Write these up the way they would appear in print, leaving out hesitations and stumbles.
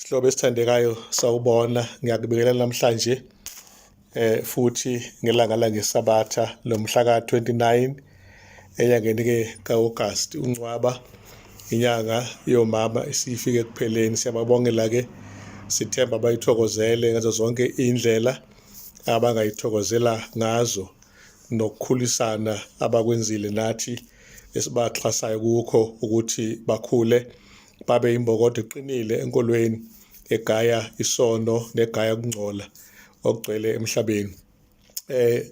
Sihlobo esithandekayo sawubona ngiyakubingelela namhlanje futhi ngelanga langesabatha lomhla ka-29 enyangeni ka-August uNcwaba inyanga yomama isifike ekupheleni. Siyababongela sithemba bayithokozele ngazo zonke indlela abangayithokozela ngazo nokukhulisana abakwenzile nathi esibaxhasayo kukho ukuthi bakhule babe imbokodo eqinile enkolweni egaya isono negaya ukungcola okugcwele emhlabeni.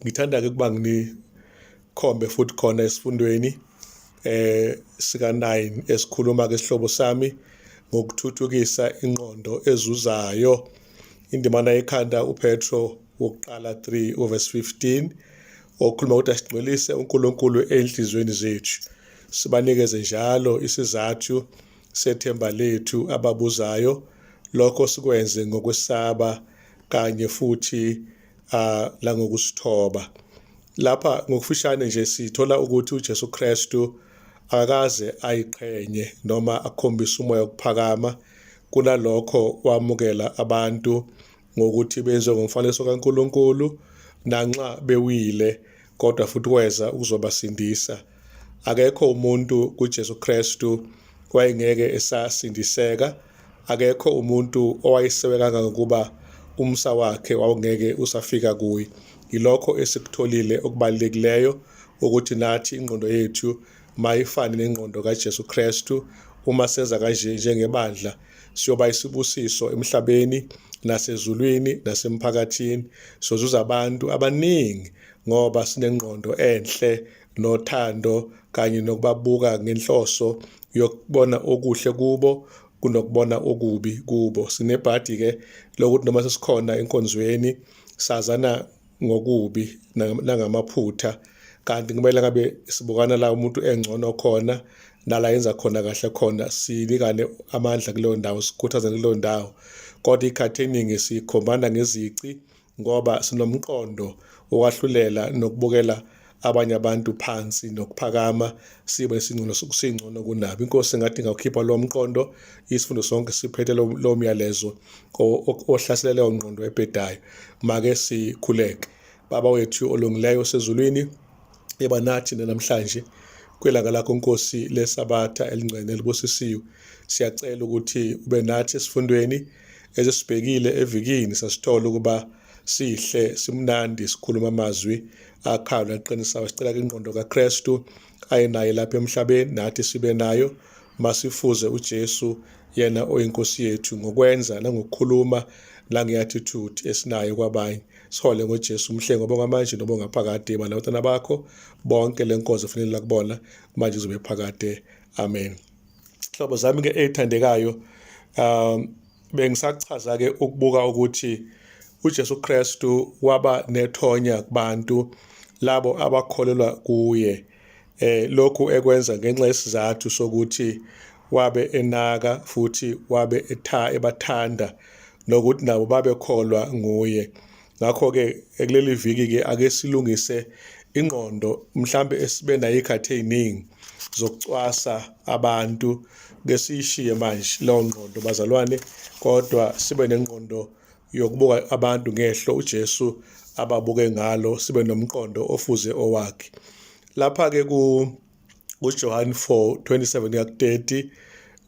Ngithanda-ke ukuba nginikhombe futhi khona esifundweni sika-9 esikhuluma-ke isihlobo sami ngokuthuthukisa ingqondo ezuzayo. Indimana ekhanda uPetro wokuqala 3 verse 15 okhuluma ukuthi asigxilise uNkulunkulu enhlizweni zethu, sibanikeze njalo isizathu sethemba lethu ababuzayo, lokho sikwenze ngokwesaba kanye futhi langokusithoba. Lapha ngokufishane nje sithola ukuthi uJesu Kristu akaze ayiqhenye noma akhombise umoya wokuphakama kunalokho wamukela abantu ngokuthi benziwe ngomfanekiso kaNkulunkulu nanxa bewile kodwa futhi weza ukuzobasindisa. Akekho umuntu kuJesu Kristu wayengeke esasindiseka, akekho umuntu owayeseweka ngokuba umsa wakhe wawungeke usafika kuye. Yilokho esikutholile okubalulekileyo ukuthi nathi ingqondo yethu mayifane nengqondo kaJesu Kristu. Uma senza kanje njengebandla siyoba isibusiso emhlabeni nasezulwini nasemphakathini, sozuza abantu abaningi ngoba sinengqondo enhle nothando kanye nokubabuka ngenhloso yokubona okuhle kubo kunokubona okubi kubo. Sinebhadi-ke lokuthi noma sesikhona enkonzweni sazana ngokubi nangamaphutha, kanti kumele ngabe sibukana la umuntu engcono khona nala yenza khona kahle khona, sinikane amandla kuleyo ndawo, sikhuthazane kuleyo ndawo. Kodwa ikhathi eningi sikhombana ngezici ngoba sinomqondo okwahlulela nokubukela abanye abantu phansi nokuphakama sibe singcono kunabo. Inkosi ngathi ngawukhipha lo mqondo, isifundo sonke siphethe lo myalezo ohlasela leyo ngqondo ebhedayo. Make sikhuleke. Baba wethu olungileyo osezulwini, yeba nathi namhlanje kwelanga lakho Nkosi lesabatha elingcwele elibusisiwe. Siyacela ukuthi ube nathi esifundweni esibhekile evikini, sasithola ukuba sihle simnandi sikhuluma amazwi akhayo naqinisayo. Sicela ingqondo kaKristu ayinayo lapha emhlabeni nathi sibe nayo, masifuze uJesu yena oyinkosi yethu ngokwenza nangokukhuluma lange-attitude esinayo kwabanye. Sihole ngoJesu umhlengo bongamanje nobongaphakade balabantwana bakho bonke lenkonzo efanele kubona manje izobe phakade. Amen. Hlobo zami-ke ey'thandekayo, bengisachaza-ke ukubuka ukuthi uJesu Kristu waba nethonya kubantu labo abakholelwa kuye. Lokhu ekwenza ngenxa yesizathu sokuthi wabe enaka futhi wabe ebathanda nokuthi nabo babekholwa nguye. Ngakho-ke kuleli viki-ke ake silungise ingqondo, mhlambe esibe nayo ikhathi ey'ningi zokucwasa abantu, siyishiye manje leyo ngqondo bazalwane, kodwa sibe nengqondo yokubuka abantu ngehlo uJesu ababuke ngalo, sibe nomqondo ofuze owakhe. Lapha-ke kuJohn 4:27-30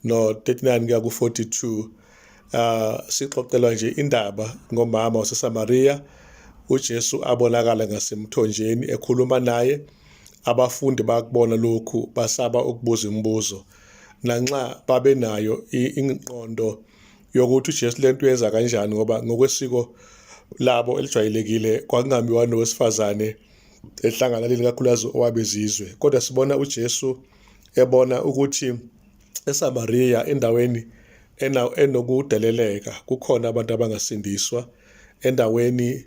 no-39-42 sixoxelwa nje indaba ngomama waseSamariya. uJesu abonakala ngasemthonjeni ekhuluma naye. Abafundi bakubona lokhu basaba ukubuza imibuzo, nanxa babenayo ingqondo yokuthi uJesu lento uyenza kanjani, ngoba ngokwesiko labo elijwayelekile kwakungambiwa nowesifazane ehlanganaleni kakhulukazi owabezizwe. Kodwa sibona uJesu ebona ukuthi eSamariya, endaweni enokudeleleka, kukhona abantu abangasindiswa, endaweni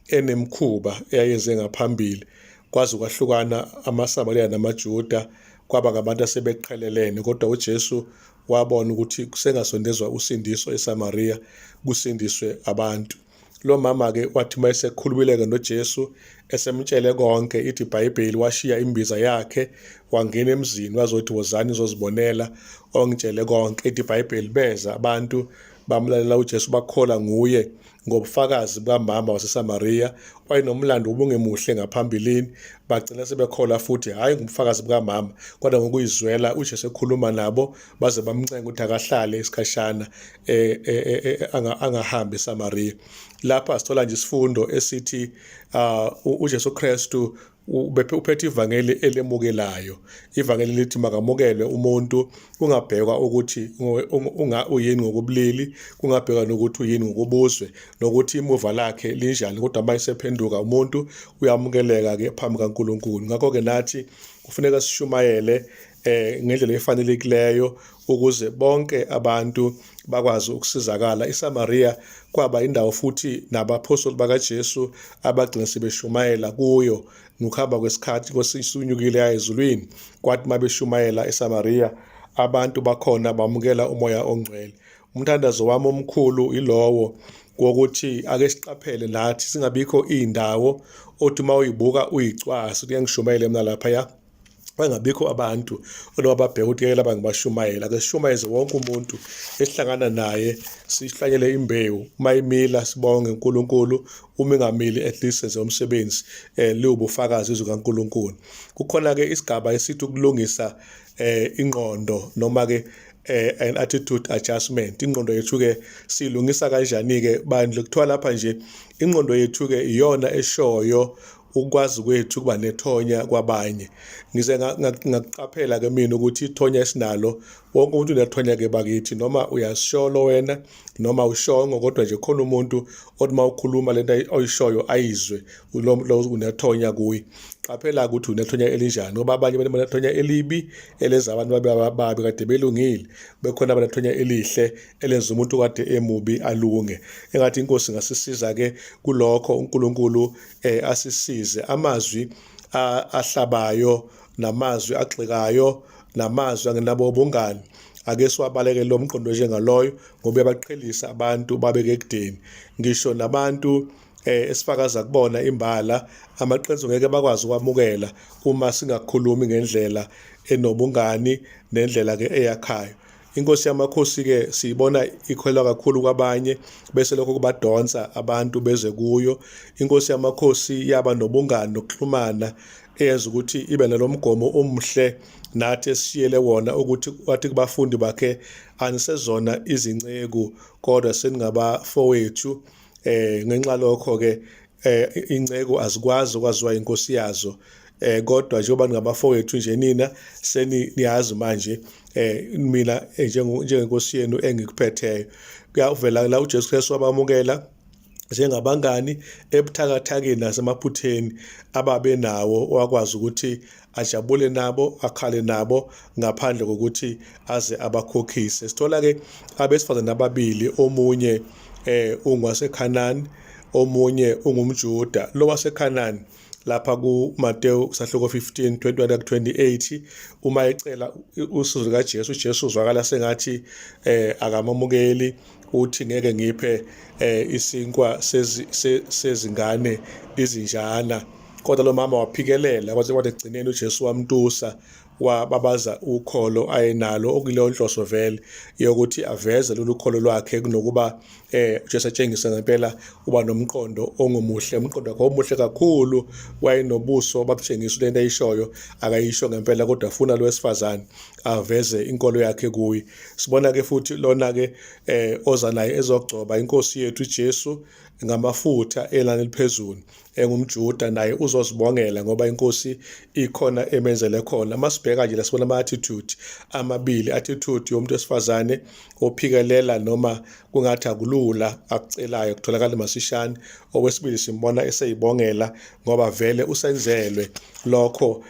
enemkhuba eyayeze ngaphambili, kwazi ukwahlukana amaSamariya namaJuda kwaba ngabantu asebeqhelelene. Kodwa uJesu wabona ukuthi kusengasondezwa usindiso eSamariya, kusindiswe abantu. lo mama-ke wathi uma esekhulumile-ke noJesu esemtshele konke, ithi iBhayibheli washiya imbiza yakhe wangena emzini wazothi wozani nizozibonela ongitshele konke. Ithi iBhayibheli beza abantu bamlalela uJesu bakholwa nguye ngobufakazi bukamama waseSamariya wayenomlando obungemuhle ngaphambilini, bagcina sebekholwa futhi hhayi ngobufakazi bukamama kodwa ngokuyizwela uJesu ekhuluma nabo baze bamncenga ukuthi akahlale isikhashana angahambi eSamariya. Lapha sithola nje isifundo esithi uJesu Kristu uphethe ivangeli elemukelayo. Ivangeli lithi makamukelwe umuntu, kungabhekwa ukuthi uyini ngokubulili, kungabhekwa nokuthi uyini ngokubuzwe, nokuthi imuva lakhe linjani, kodwa uma esephenduka umuntu uyamukeleka-ke phambi kaNkulunkulu. Ngakho-ke nathi kufuneka sishumayele ngendlela efanelekileyo ukuze bonke abantu bakwazi ukusizakala. ISamariya kwaba indawo futhi nabaphostoli bakaJesu abagcina sebeshumayela kuyo. Ngokuhamba kwesikhathi inkosi isunyukile yaya ezulwini, kwathi uma beshumayela eSamariya abantu bakhona bamukela umoya ongcwele. Umthandazo wami omkhulu ilowo wokuthi ake siqaphele nathi singabikho iy'ndawo othi uma uyibuka uyicwasi ukuthi ngishumayele mina laphaya, bangabikho abantu noma babheka ukuthi yeke laba ngibashumayela. Ake sishumayeze wonke umuntu esihlangana naye, sihlanyele imbewu, uma imila sibonge uNkulunkulu, uma ingamili at least senze umsebenzi liwubufakazi izwi kaNkulunkulu. Kukhona-ke isigaba esithi ukulungisa ingqondo noma-ke an attitude adjustment. Ingqondo yethu-ke siyilungisa kanjani-ke bandle? Kuthiwa lapha nje ingqondo yethu-ke iyona eshoyo ukwazi kwethu kuba nethonya kwabanye. Ngize ngakuqaphela-ke mina ukuthi ithonya esinalo, wonke umuntu unethonya-ke bakithi, noma uyasisholo wena noma ushongo, kodwa nje khona umuntu othi uma ukhuluma lento oyishoyo ayizwe, lo unethonya kuye. Qaphela ukuthi unethonya elinjani, ngoba abanye banethonya elibi elenza abantu babe kade belungile, bekhona abanethonya elihle elenza umuntu kade emubi alunge. Engathi inkosi ngasisiza-ke kulokho, uNkulunkulu asisize. Amazwi ahlabayo namazwi agxekayo namazwi angenabo ubungani ake siwabaleke lo mqondo njengaloyo, ngoba uyabaqhelisa abantu babeke ekudeni. Ngisho nabantu esifakaza kubona imbala amaqiniso ngeke bakwazi ukwamukela uma singakhulumi ngendlela enobungani nendlela-ke eyakhayo. Inkosi yamakhosi-ke siyibona ikholwa kakhulu kwabanye bese lokho kubadonsa abantu beze kuyo. Inkosi yamakhosi yaba nobungani nokuxhumana eyenza ukuthi ibe nalomgomo omuhle nathi esishiyele wona, ukuthi wathi kubafundi bakhe anisezona izinceku kodwa seningabafowethu. Ngenxa lokho-ke inceku azikwazi ukwaziwa inkosi yazo, kodwa njengoba ningabafowethu nje nina seniyazi manje mina njengenkosi yenu engikuphetheyo. Kuyavela la uJesu Kristu wabamukela njengabangani ebuthakathakeni nasemaphutheni ababe nawo, wakwazi ukuthi ajabule nabo, akhale nabo ngaphandle kokuthi aze abakhokhise. Sithola-ke abesifazane ababili, omunye ungowaseKhanani, omunye ungumJuda. Lo waseKhanani lapha kuMateyu sahloko 15:21-28 uma ecela usizo likaJesu, uJesu uzwakala sengathi akamamukeli, uthi ngeke ngiphe isinkwa sezingane izinjana, kodwa lo mama waphikelela kwaze kwathi egcineni uJesu wamtusa wababaza ukholo ayenalo, okuleyo nhloso vele yokuthi aveze lolu kholo lwakhe kunokuba Jesu atshengise ngempela uba nomqondo ongemuhle. Umqondo wakhe omuhle kakhulu, wayenobuso babutshengisa lento ayishoyo akayisho ngempela, kodwa afuna lo wesifazane aveze inkolo yakhe kuye. Sibona-ke futhi lona-ke oza naye ezogcoba inkosi yethu uJesu ngamafutha elani eliphezulu, engumJuda, naye uzozibongela ngoba inkosi ikhona emenzele khona. Masibheka nje la sibona ama-attitude amabili, attitude yomuntu wesifazane ophikelela noma kungathi akulula akucelayo kutholakala masishane. Okwesibili simbona eseyibongela ngoba vele usenzelwe lokho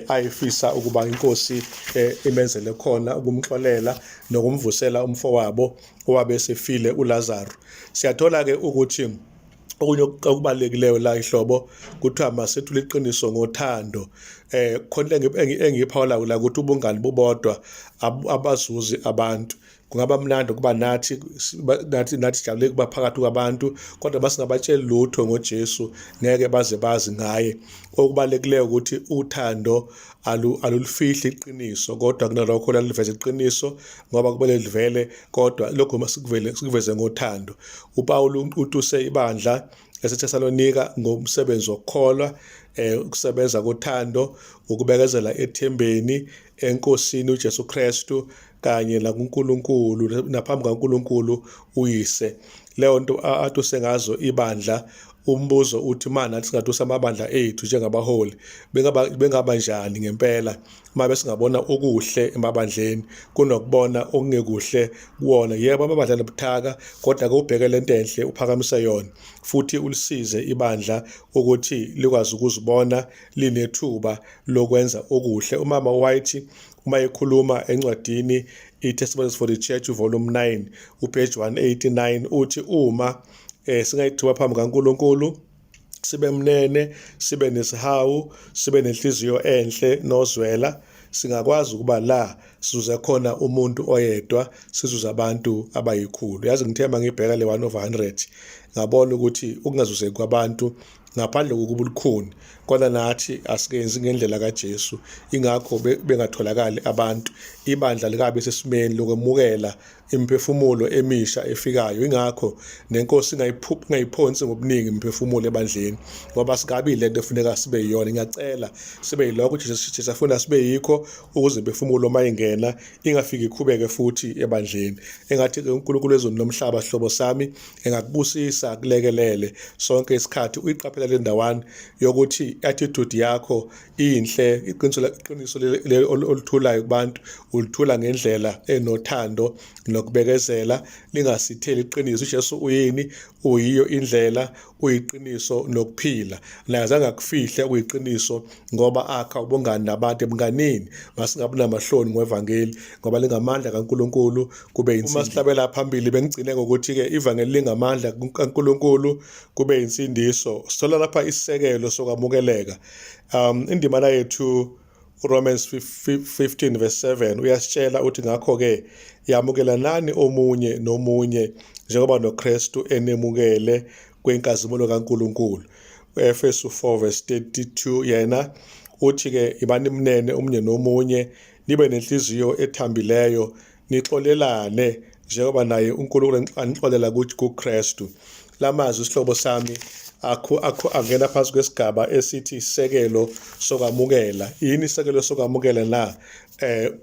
ayifisa ukuba inkosi imenzele khona, ukumxolela nokumvusela umfowabo owabe esefile uLazaro. Siyathola-ke ukuthi okunye okubalulekileyo la ihlobo kuthiwa masethule iqiniso ngothando. Khona engiyiphawula la ukuthi ubungani bubodwa abazuzi abantu, kungaba mnandi ukuba nathi sijabule kuba phakathi kwabantu, kodwa masingabatsheli lutho ngoJesu ngeke baze bazi ngaye. Okubalulekileyo ukuthi uthando alulifihli iqiniso, kodwa kunalokho laliveza iqiniso ngoba kumele livele, kodwa lokho masikuveze ngothando. uPawulu utuse ibandla eseThesalonika ngomsebenzi wokukholwa, ukusebenza kothando, ukubekezela ethembeni, enkosini uJesu Kristu kanye nakuNkulunkulu, naphambi kaNkulunkulu uyise. Leyo nto atuse ngazo ibandla. Umbuzo uthi nathi singathusa amabandla ethu njengabaholi bengaba njani ngempela uma besingabona okuhle emabandleni kunokubona okungekuhle kuwona? Yebo, amabandla abuthaka, kodwa ake ubheke lento enhle uphakamise yona, futhi ulisize ibandla ukuthi likwazi ukuzibona linethuba lokwenza okuhle. Umama White uma ekhuluma encwadini iTestimonies for the Church volume 9 upage 189 uthi uma singayithuba phambi kaNkulunkulu, sibe mnene, sibe nesihawu, sibe nenhliziyo enhle nozwela, singakwazi ukuba la sizuze khona umuntu oyedwa, sizuze abantu abayikhulu. Yazi ngithemba ngibheka le 1/100 ngabona ukuthi ukungazuzeki kwabantu ngaphandle kokuba ulukhuni, kodwa nathi asikenzi ngendlela kaJesu, ingakho bengatholakali abantu. Ibandla likabe sesimeni lokwemukela imiphefumulo emisha efikayo, ingakho nenkosi ingayiphonsi ngobuningi imiphefumulo ebandleni, ngoba singabi lento efuneka sibe yiyona. Ngiyacela sibe yilokho Jesu afuna sibe yikho, ukuze imiphefumulo mayingena ingafiki ikhubeke futhi ebandleni. Engathi uNkulunkulu wezulu nomhlaba, hlobo sami, engakubusisa kulekelele sonke isikhathi uyiqaphela le ndawana yokuthi attitude yakho inhle, iqiniso oluthulayo kubantu ulithula ngendlela enothando nokubekezela, lingasitheli iqiniso. uJesu uyini? Uyiyo indlela, uyiqiniso nokuphila. Naye azange akufihle kuyiqiniso ngoba akha ubungani nabantu. Ebunganini masingabi namahloni ngevangeli, ngoba lingamandla kaNkulunkulu kube insindiso. Uma sihlabela phambili bengigcine ngokuthi-ke ivangeli lingamandla kaNkulunkulu kube insindiso. Sithola lapha isisekelo sokwamukeleka. Indima yethu uRomans 15:7 uyasitshela uthi ngakho-ke yamukelanani omunye nomunye njengoba noKristu enemukele kwenkazimulo kaNkulunkulu. uEfesu 4:32 yena uthi-ke ibani mnene omunye nomunye, nibe nenhliziyo ethambileyo, nixolelane njengoba naye uNkulunkulu anixolela kuKristu. Lamazwi isihlobo sami angena phansi kwesigaba esithi isekelo sokwamukela. Yini isekelo sokwamukela na?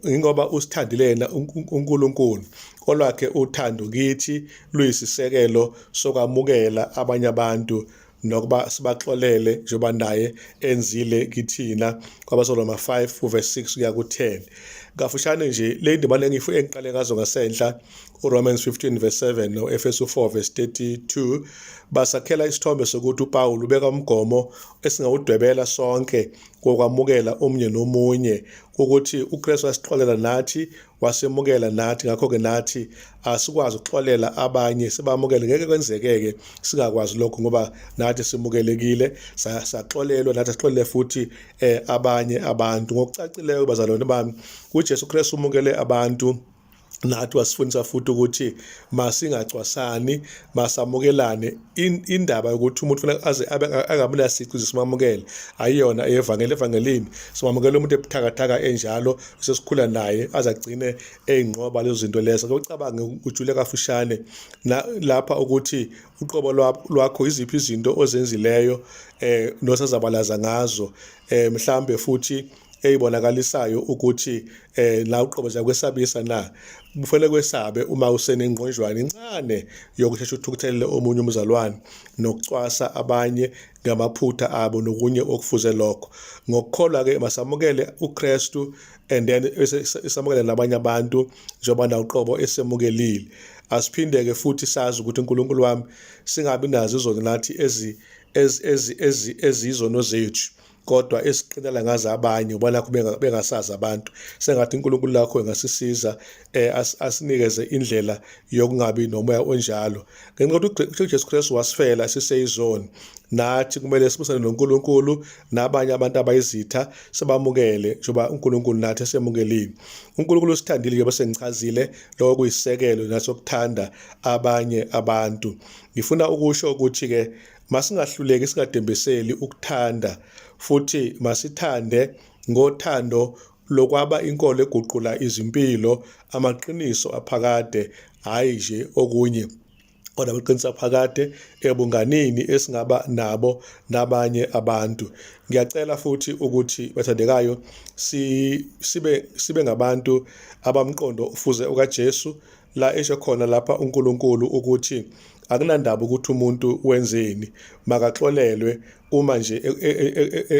Ingoba usithandile yena uNkulunkulu, olwakhe uthando kithi luyisisekelo sokwamukela abanye abantu nokuba sibaxolele njengoba naye enzile kithina. KwabaseRoma 5:6 kuya ku-10. Kafushane nje le ndima engiqale ngazo ngasenhla, uRomans 15:7 noEfesu 4:32 basakhela isithombe sokuthi uPawulu ubeka umgomo esingawudwebela sonke kokwamukela omunye nomunye, ukuthi uKristu wasixolela nathi, wasemukela nathi. Ngakho-ke nathi asikwazi ukuxolela abanye, sibamukele. Ngeke kwenzeke-ke singakwazi lokho, ngoba nathi simukelekile, saxolelwa, nathi sixolele futhi abanye abantu. Ngokucacileyo bazalwane bami, uJesu Kristu umukele abantu, nathi wasifundisa futhi ukuthi masingacwasani, masamukelane. Indaba yokuthi umuntu kufanele aze angabi nasici ukuze simamukele ayiyona evangelini. Simamukele umuntu ebuthakathaka enjalo, sesikhula naye aze agcine eyinqoba lezo zinto lezo. Ngicabanga ujule kafushane lapha ukuthi uqobo lwakho iziphi izinto ozenzileyo nosazabalaza ngazo, mhlambe futhi eyibonakalisayo ukuthi la uqobo kwesabisa na. Kufanele kwesabe uma usenengqonjwana incane yokuthi uthukuthelele omunye umzalwane nokucwasa abanye ngamaphutha abo nokunye okufuze lokho. Ngokukholwa-ke masamukele uKristu and then esamukele nabanye abantu njengoba na uqobo esemukelile. Asiphinde-ke futhi sazi ukuthi uNkulunkulu wami singabi nazo izono nathi ezizono zethu, kodwa esiqinela ngazo abanye ubona bengasazi abantu. Sengathi uNkulunkulu lakho engasisiza asinikeze indlela yokungabi nomoya onjalo. Ngenxa yokuthi uJesu Kristu wasifela siseyizoni, nathi kumele sibusane noNkulunkulu, nabanye abantu abayizitha sebamukele njengoba uNkulunkulu nathi esemukelile. uNkulunkulu usithandile njengoba sengichazile, lokho kuyisekelo nasokuthanda abanye abantu. Ngifuna ukusho ukuthi-ke masingahluleki, singadembeseli ukuthanda, futhi masithande ngothando lokwaba inkolo eguqula izimpilo, amaqiniso aphakade, hhayi nje okunye, kodwa amaqiniso aphakade ebunganeni esingaba nabo nabanye abantu. Ngiyacela futhi ukuthi bathandekayo, sibe ngabantu abamqondo ufuze ukaJesu, la esho khona lapha uNkulunkulu ukuthi akunandaba ukuthi umuntu wenzeni, makaxolelwe. Uma nje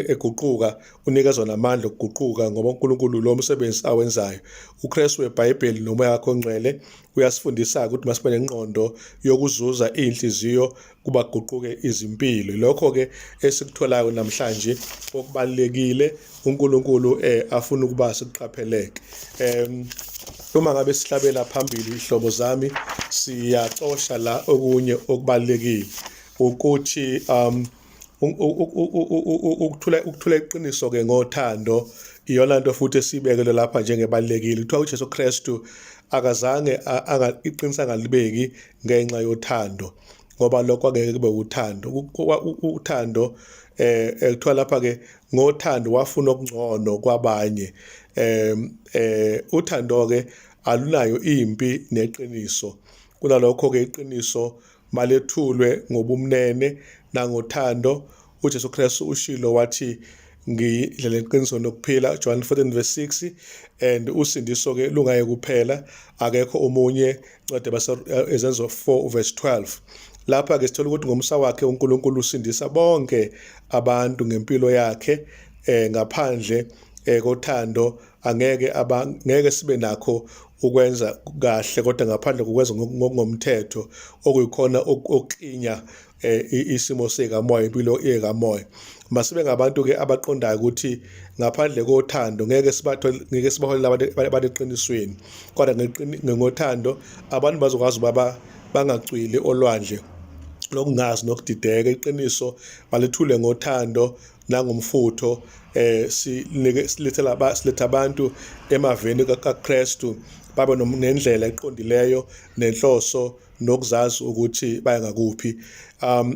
eguquka unikezwa namandla okuguquka, ngoba uNkulunkulu lo msebenzi awenzayo. uKristu weBhayibheli nomoya wakhe ongcwele uyasifundisa ukuthi masibe nengqondo yokuzuza inhliziyo kubaguquke izimpilo. Lokho-ke esikutholayo namhlanje okubalulekile, uNkulunkulu afuna ukuba sikuqapheleke. Uma ngabe sihlabela phambili ihlobo zami, siyacosha la okunye okubalulekile ukuthi ukuthula iqiniso-ke ngothando iyona nto futhi esibekele lapha njengebalulekile. Kuthiwa uJesu Kristu akazange iqiniso angalibeki ngenxa yothando, ngoba lokho angeke kube uthando. Uthando kuthiwa lapha-ke ngothando wafuna okungcono kwabanye. Uthando-ke alunayo impi neqiniso. Kunalokho-ke iqiniso malethulwe ngobumnene nangothando. uJesu Kristu ushilo wathi ngidlela iqiniso nokuphila, John 14:6, and usindiso-ke lungaye kuphela, akekho omunye, ncwadi Ezenzo 4:12. Lapha-ke sithola ukuthi ngomsa wakhe uNkulunkulu usindisa bonke abantu ngempilo yakhe. Ngaphandle kothando angeke sibe nakho ukwenza kahle, kodwa ngaphandle kokwenza ngomthetho, okuyikhona okuklinya isimo sekamoya, impilo yekamoya. Masibe ngabantu-ke abaqondayo ukuthi ngaphandle kothando ngeke sibaholele abantu eqinisweni, kodwa ngothando abantu bazokwazi ukuba bangacwili olwandle lokungazi nokudideka. Iqiniso balethule ngothando nangomfutho. Siletha abantu emaveni kaKristu babe nendlela eqondileyo nenhloso nokuzazi ukuthi baya ngakuphi.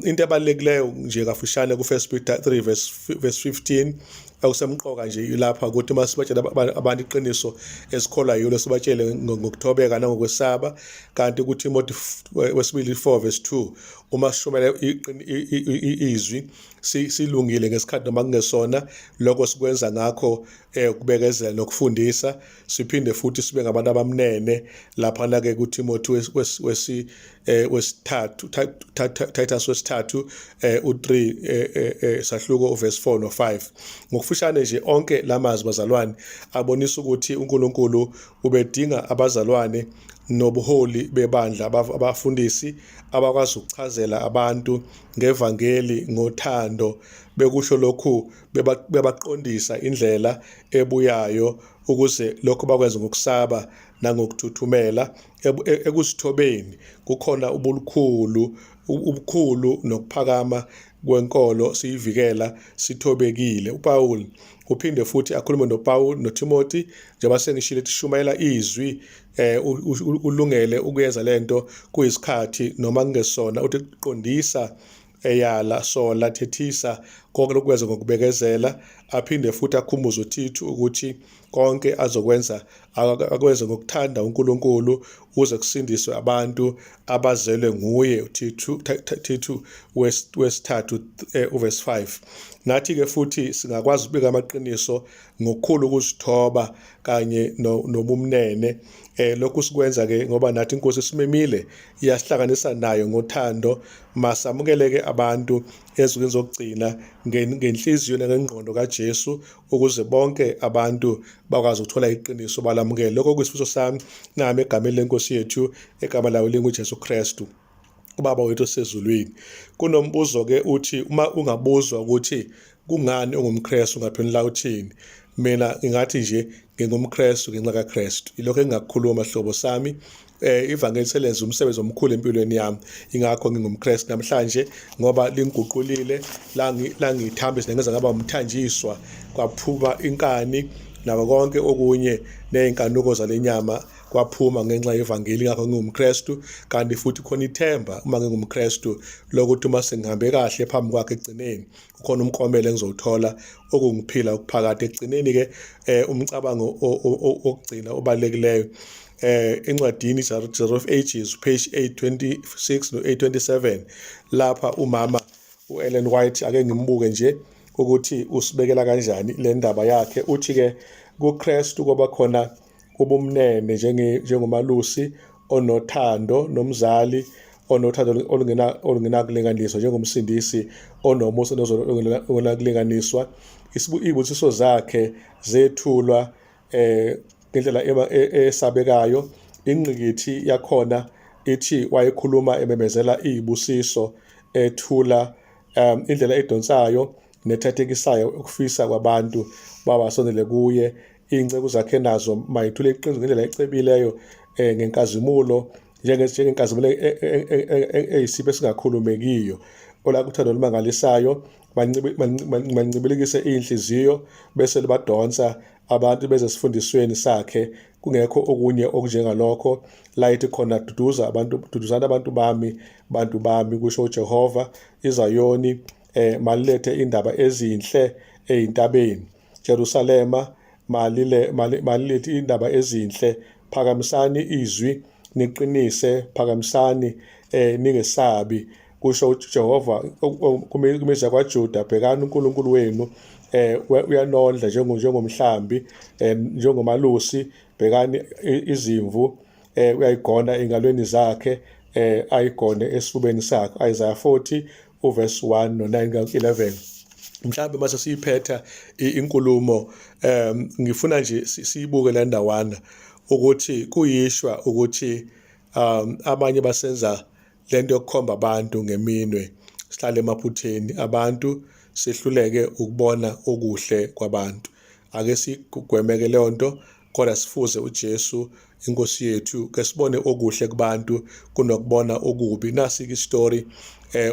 Into ebalulekileyo nje kafushane ku1 Peter 3:15 akusemqoka nje ilapha ukuthi uma sibatshela abantu iqiniso esikholwa yilo, sibatshele ngokuthobeka nangokwesaba. Kanti kuTimothy 4:2 uma sishumela izwi silungile ngesikhathi noma kungesona, lokho sikwenza ngakho ukubekezela nokufundisa. Siphinde futhi sibe ngabantu abamnene laphana-ke kuTimothy wesithathu, Titus wesithathu 3 sahluko verse 4 no-5. Ngokufushane nje onke lamazwi bazalwane abonisa ukuthi uNkulunkulu ubedinga abazalwane nobuholi bebandla, abafundisi abakwazi ukuchazela abantu ngevangeli ngothando, bekusho lokhu bebaqondisa indlela ebuyayo, ukuze lokho bakwenze ngokusaba nangokuthuthumela. Ekuzithobeni kukhona ubukhulu nokuphakama kwenkolo, siyivikela sithobekile. uPawuli uphinde futhi akhulume noTimothy njengoba sengishilo ethi shumayela izwi, ulungele ukuyenza lento kuyisikhathi noma kungesona, uthi qondisa, eyala, sola, thethisa, konke lokwenza ngokubekezela. Aphinde futhi akhumbuze uThithu ukuthi konke azokwenza akwenze ngokuthanda uNkulunkulu, ukuze kusindiswe abantu abazelwe nguye. uThithu wesithathu verse 5. Nathi-ke futhi singakwazi ukubika amaqiniso ngokukhulu ukuzithoba kanye nobumnene. Lokhu sikwenza-ke ngoba nathi iNkosi simemile, iyasihlanganisa nayo ngothando. Masamukele-ke abantu ezinsukwini zokugcina ngenhliziyo nangengqondo kaJesu, ukuze bonke abantu bakwazi ukuthola iqiniso, balamukele. Lokho kuyisifiso sami nami egameni leNkosi yethu, egama layo linguJesu Kristu, uBaba wethu osezulwini. Kunombuzo-ke uthi uma ungabuzwa ukuthi kungani ungumKristu ungaphendula uthini? mina ngingathi nje ngingumKristu ngenxa kaKristu. Ilokho engingakukhuluma hlobo sami. Ivangeli selenza umsebenzi omkhulu empilweni yami, ingakho ngingumKristu namhlanje, ngoba lingiguqulile langithamba sinengeza ngaba umthanjiswa, kwaphuma inkani nako konke okunye ney'nkanuko zalenyama kwaphuma ngenxa yevangeli. Ngakho ngingumKristu, kanti futhi khona ithemba uma ngingumKristu lokuthi uma sengihambe kahle phambi kwakhe ekugcineni kukhona umklomelo engizowuthola okungiphila okuphakade. Ekugcineni-ke umcabango okugcina obalulekileyo encwadini Zero of Ages page 826 no-827 lapha umama u-Ellen White, ake ngimbuke nje ukuthi usibekela kanjani le ndaba yakhe. Uthi-ke kuKristu kwaba khona ubumnene njengomalusi onothando nomzali onothando olungenakulinganiswa, njengomsindisi onomusa ongenakulinganiswa. Iy'busiso zakhe zethulwa ngendlela esabekayo. Ingqikithi yakhona ithi wayekhuluma ememezela iy'busiso, ethula indlela edonsayo nethathekisayo ukufisa kwabantu babasondele kuye. Iy'nceku zakhe nazo mayithule iqiniso ngendlela ecebileyo ngenkazimulo, njengenkazimulo eyisipho esingakhulumekiyo. Olakuthando olumangalisayo bancibilikise iy'nhliziyo bese libadonsa abantu beze esifundisweni sakhe, kungekho okunye okunjengalokho. La ithi khona duduzana abantu bami, kusho uJehova. iZayoni malilethe indaba ezinhle ey'ntabeni. Jerusalema malilethe indaba ezinhle. Phakamisani izwi niqinise, phakamisani ningesabi, kusho uJehova. Kumizi yakwaJuda bhekani uNkulunkulu wenu, uyanondla njengomhlambi, njengomalusi. Bhekani izimvu, uyayigona engalweni zakhe, ayigone esifubeni sakhe. Isaiah 40 uverse 1 no-9-11. Mhlawumbe mase siyiphetha inkulumo, ngifuna nje siyibuke le ndawana ukuthi kuyishwa ukuthi abanye basenza lento yokukhomba abantu ngeminwe, sihlale emaphutheni abantu, sihluleke ukubona okuhle kwabantu. Ake sigwemeke leyo nto, kodwa sifuze uJesu inkosi yethu ke sibone okuhle kubantu kunokubona okubi. Nasi-ke istory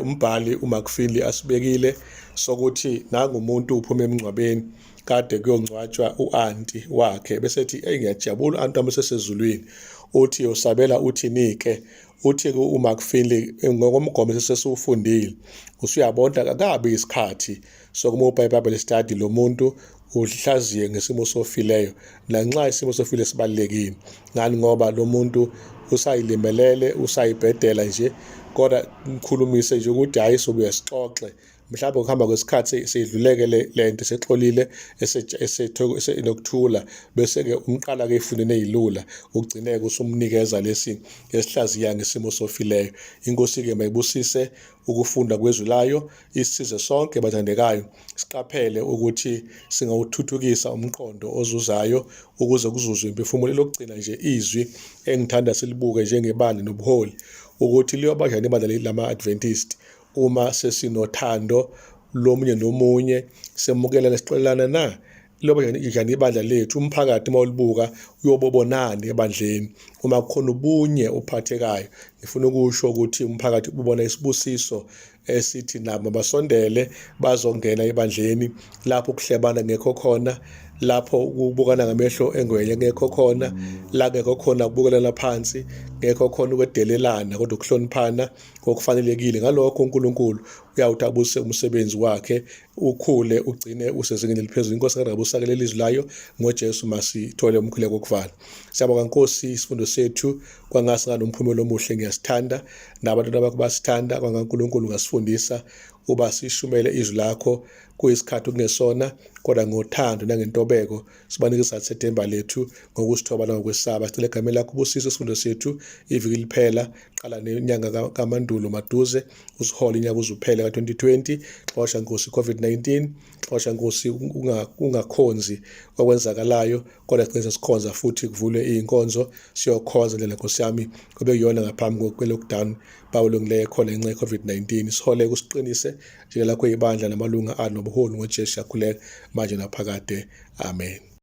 umbhali uMcFinley asibekile sokuthi nangumuntu uphuma emngcwabeni kade kuyongcwatshwa u-anti wakhe, bese ethi ngiyajabula u-anti wami sesezulwini. Uthi usabela uthi-nike, uthi uMcFinley ngokomgomo sesiwufundile usuyabona akabi isikhathi sokuma iBhayibheli study lo muntu uhlaziye ngesimo sofileyo, nanxa isimo sofile sibalulekile. Ngani? Ngoba lo muntu usayilimelele, usayibhedela nje, kodwa mkhulumise nje ukuthi hayi sobuye sixoxe. Mhlawumbe ukuhamba kwesikhathi seyidluleke lento, sexolile, esenokuthula, bese-ke umqala-ke efundeni ey'lula, ugcineke usumnikeza lesi esihlaziya ngesimo sofileyo. Inkosi-ke mayibusise ukufunda kwezwi layo, isisize sonke bathandekayo, siqaphele ukuthi singawuthuthukisa umqondo ozuzayo ukuze kuzuzwe imphefumulo. Lokugcina nje izwi engithanda silibuke njengebandla nobuholi, ukuthi liyobajani ibandla lama-Adventist uma sesinothando lomunye nomunye, semukela nesixolelana na liyobajani ibandla lethu. Umphakathi mawulibuka uyobobonani ebandleni uma kukhona ubunye uphathekayo. Ngifuna ukusho ukuthi umphakathi ubona isibusiso esithi nabo basondele bazongena ebandleni lapho kuhlebana ngekho khona, lapho ukubukana ngamehlo engwenya ngekho khona, la ngekho khona ukubukelana phansi, ngekho khona ukwedelelana, kodwa ukuhloniphana okufanelekile. Ngalokho uNkulunkulu uyawuthabuse umsebenzi wakhe, ukhule ugcine usezingeni eliphezulu. Inkosi kaRabusakele ilizwi layo ngoJesu masithole umkhuleko wokuvala. Siyabonga Nkosi isifundo sethu kwangasi nganomphumela omuhle. Ngiyasithanda nabantu bakho basithanda, kwangaNkulunkulu ngasifundisa uba sishumele izwi lakho kuyisikhathi kungesona, kodwa ngothando nangentobeko sibanikeza isethemba lethu ngokusithoba nangokwesaba. Sicela egameni lakho ubusise isifundo sethu iviki liphela, qala nenyanga kaMandulo maduze, usihole inyanga uzuphele ka-2020. Xosha Nkosi COVID-19, xosha Nkosi ungakhonzi okwenzakalayo, kodwa sigcine sikhonza futhi kuvulwe iy'nkonzo siyokhonza ndlela Nkosi Nkosi yami kube yiyona ngaphambi kwe-lockdown bawulungileyo khona ngenxa ye-COVID-19. Sihole kusiqinise njengelakho ibandla namalunga alo nobuholi ngoJesu siyakhuleka manje naphakade. Amen.